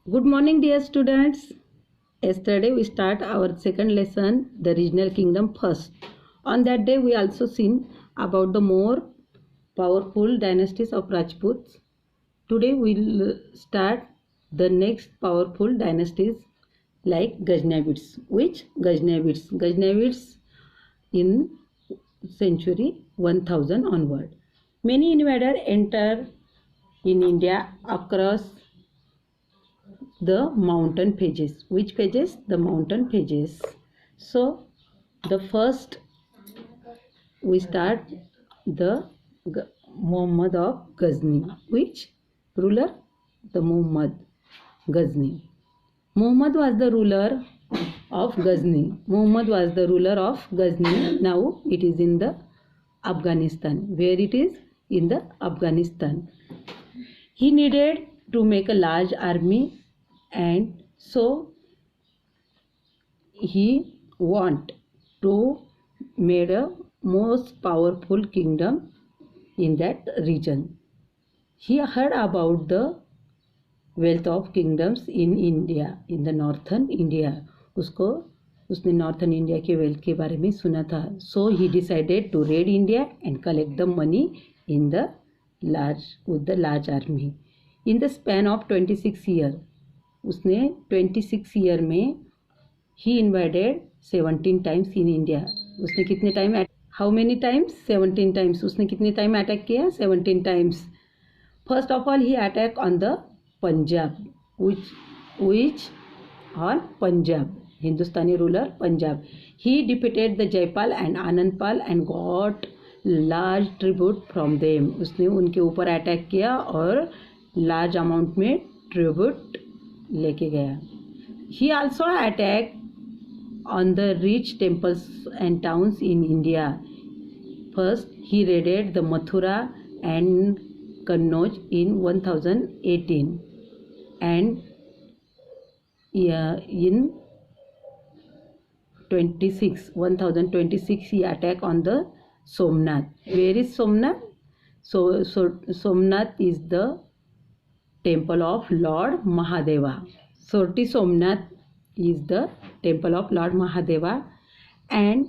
Good morning, dear students. Yesterday we start our second lesson, the regional kingdom first. On that day we also seen about the more powerful dynasties of Rajputs. Today we'll start the next powerful dynasties like Ghaznavids. Which Ghaznavids? Ghaznavids in century 1000 onward. Many invaders enter in India across the mountain pages. Which pages? The mountain pages. So the first we start the Muhammad of Ghazni. Which ruler? The Muhammad Ghazni. Muhammad was the ruler of Ghazni. Muhammad was the ruler of Ghazni. Now it is in the Afghanistan. Where it is? In the Afghanistan. He needed to make a large army, and so he want to made a most powerful kingdom in that region. He heard about the wealth of kingdoms in India, in the northern India. उसने northern India के wealth के बारे में सुना था. So he decided to raid India and collect the money in the large army. In the span of 26 years, उसने 26 year में ही इन्वाइडेड 17 times in India. उसने कितने time how many times 17 times. उसने कितने टाइम अटैक किया? 17 times. First of all he attack on the Punjab. Which on Punjab, Hindustani ruler Punjab. He defeated the Jaipal and Anandpal and got large tribute from them. उसने उनके ऊपर attack किया और लार्ज अमाउंट में tribute लेके गया. He also attack on the rich temples and towns in India. First he raided the Mathura and Kannauj in 1018 and in 1026 he attack on the Somnath. Where is Somnath? So Somnath is the temple of Lord Mahadeva. Sorti Somnath is the temple of Lord Mahadeva, and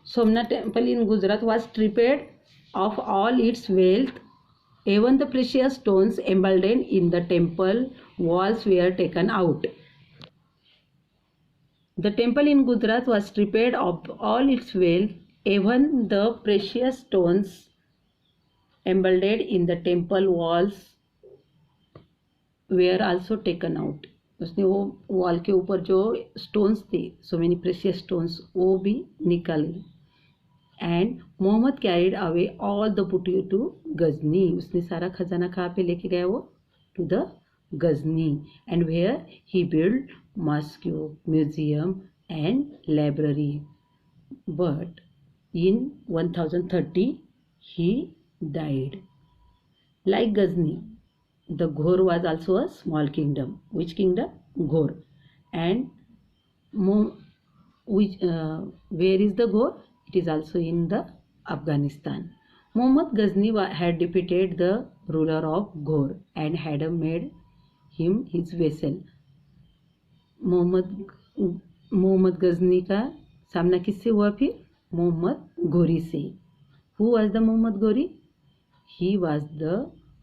Somnath temple in Gujarat was stripped of all its wealth. Even the precious stones embedded in the temple walls were taken out. The temple in Gujarat was stripped of all its wealth. Even the precious stones embedded in the temple walls were also taken out. उसने वो wall के ऊपर जो stones थे, so many precious stones, वो भी निकाले. And Muhammad carried away all the booty to Ghazni. उसने सारा खजाना कहाँ पे लेके गया? वो to the Ghazni. And where he build mosque, museum and library. But in 1030 he died. Like Ghazni, the Ghor was also a small kingdom. Which kingdom? Ghor. And where is the Ghor? It is also in the Afghanistan. Muhammad Ghazni had defeated the ruler of Ghor and had made him his vassal. Muhammad Ghazni का सामना किससे हुआ? फिर मोहम्मद घोरी से. Who was the Muhammad Ghori? He was the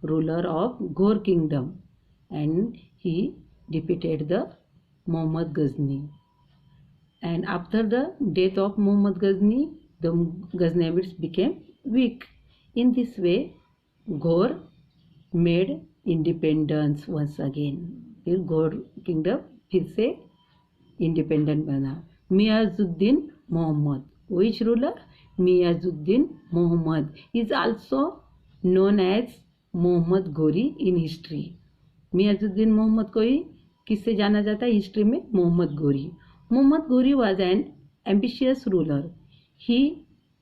ruler of Ghor kingdom and he defeated the Muhammad Ghazni. And after the death of Muhammad Ghazni, the Ghaznavids became weak. In this way, Ghor made independence once again. फिर Ghor kingdom फिर से independent बना. Miyazuddin Muhammad. Which ruler? Miyazuddin Muhammad is also known as Mohammad Ghori in history. मियाजुद्दीन Mohammad को ही किससे जाना जाता है history में? Mohammad Ghori. Mohammad Ghori was an ambitious ruler. He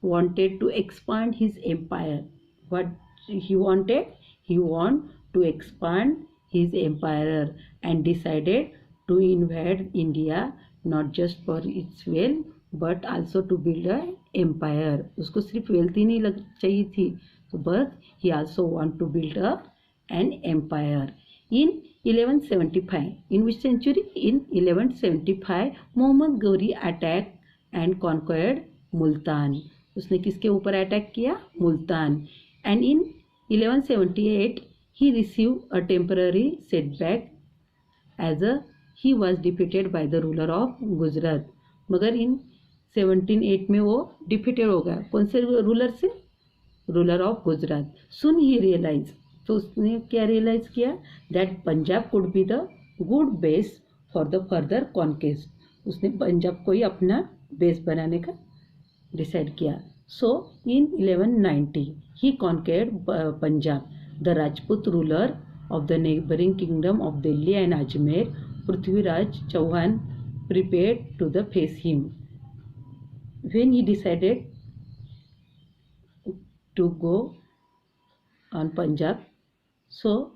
wanted to expand his empire. What he wanted? He wanted to expand his empire and decided to invade India, not just for its wealth but also to build a empire. उसको सिर्फ wealth ही नहीं चाहिए थी, so but he also want to build an empire. In 1175, in which century? In 1175, Muhammad Ghori attacked and conquered Multan. उसने किसके ऊपर attack किया? Multan. And in 1178, he received a temporary setback as he was defeated by the ruler of Gujarat. मगर इन 1708 में वो defeated हो गया. कौन से रूलर से? Ruler of Gujarat. Soon he realise, तो उसने क्या रियलाइज किया? That Punjab could be the good base for the further conquest. उसने पंजाब को ही अपना बेस बनाने का डिसाइड किया. So in 1190 he conquered Punjab. The Rajput ruler of the neighboring kingdom of Delhi and Ajmer, Prithviraj Chauhan, prepared to the face him. When he decided to go on Punjab, so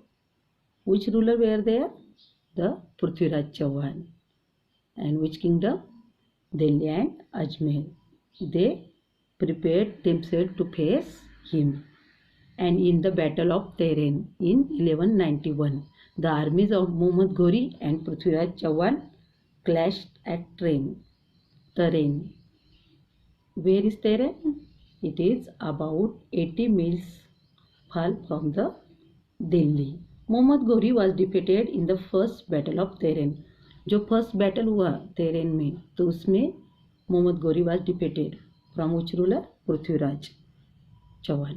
which ruler were there? The Prithviraj Chauhan. And which kingdom? Delhi and Ajmer. They prepared themselves to face him. And in the Battle of Tehran in 1191, the armies of Muhammad Ghori and Prithviraj Chauhan clashed at Tehran. Where is Tehran? It is about 80 miles far from the Delhi. Muhammad Ghori was defeated in the first Battle of Tehran. जो first battle हुआ तेरेन में, तो उसमें Mohammad Ghori was defeated from which ruler? Prithviraj Chauhan.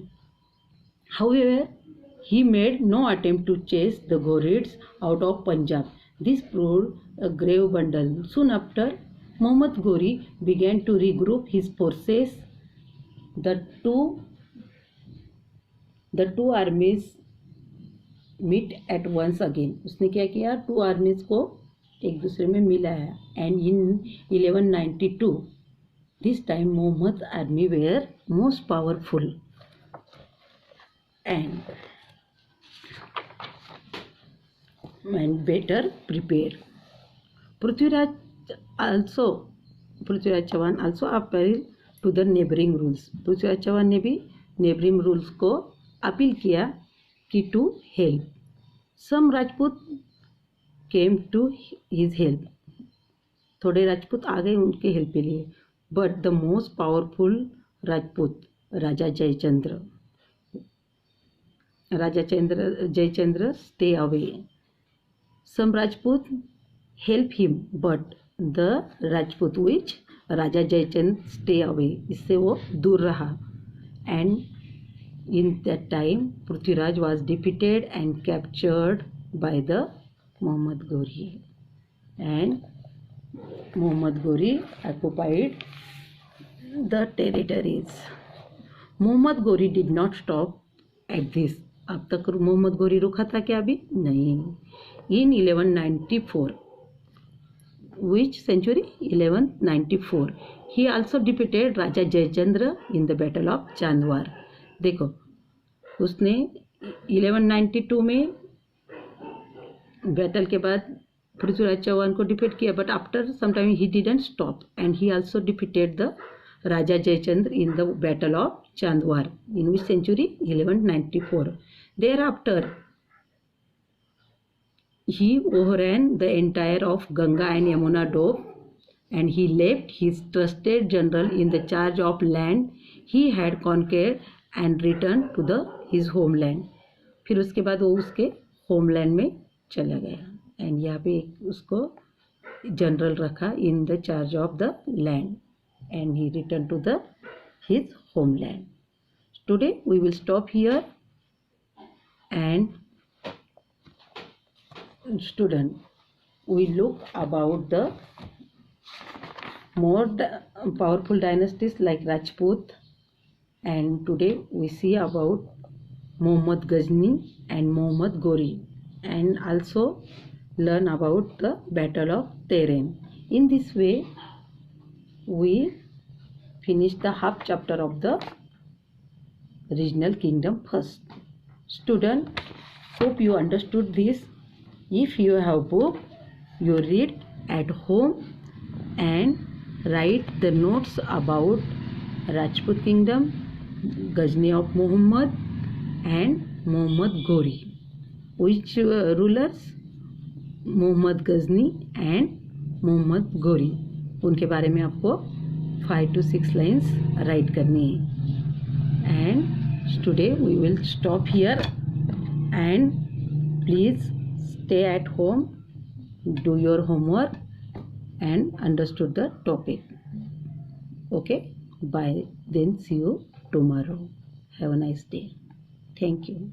However, he made no attempt to chase the Ghorids out of Punjab. This proved a grave blunder. Soon after, Muhammad Ghori began to regroup his forces. The two armies meet at once again. उसने क्या किया? To आर्मीज को एक दूसरे में मिलाया. And in 1192, this time Muhammad's army were most powerful and better prepared. Prithviraj Chauhan also appealed to the neighboring rules. Prithviraj Chauhan ने भी neighboring rules को अपील किया कि to help. Some Rajput came to his help. थोड़े राजपूत आ गए उनके help के लिए. But the most powerful Rajput, Raja Jayachandra stay away. Some Rajput help him, but the Rajput which Raja Jayachandra stay away. इससे वो दूर रहा. And in that time, Prithviraj was defeated and captured by the Muhammad Ghori. And Muhammad Ghori occupied the territories. Muhammad Ghori did not stop at this. अब तक मोहम्मद गोरी रुका था क्या? अभी नहीं. In 1194, which century? 1194, he also defeated Raja Jayachandra in the Battle of Chandwar. देखो, उसने 1192 में बैटल के बाद पृथ्वीराज चौहान को डिफीट किया. But after some time he didn't stop and he also defeated the Raja Jayachandra in the Battle of Chandwar. In which century? 1194. Thereafter, he overran the entire of Ganga and Yamuna Doab, and he left his trusted general in the charge of land he had conquered and returned to his homeland. फिर उसके बाद वो उसके homeland में चला गया. And यहाँ पे उसको जनरल रखा in the charge of the land. And he returned to his homeland. Today we will stop here. And student, we look about the more powerful dynasties like Rajput. And today we see about Muhammad Ghazni and Muhammad Ghori, and also learn about the Battle of Tehran. In this way, we finish the half chapter of the regional kingdom first. Student, hope you understood this. If you have book, you read at home and write the notes about Rajput kingdom, Ghazni of Muhammad and Muhammad Ghori. which rulers? Muhammad Ghazni and Muhammad Ghori. उनके बारे में आपको 5 to 6 lines write करनी है. And today we will stop here and please stay at home, do your homework and understood the topic. Okay, bye then, see you tomorrow. Have a nice day. Thank you.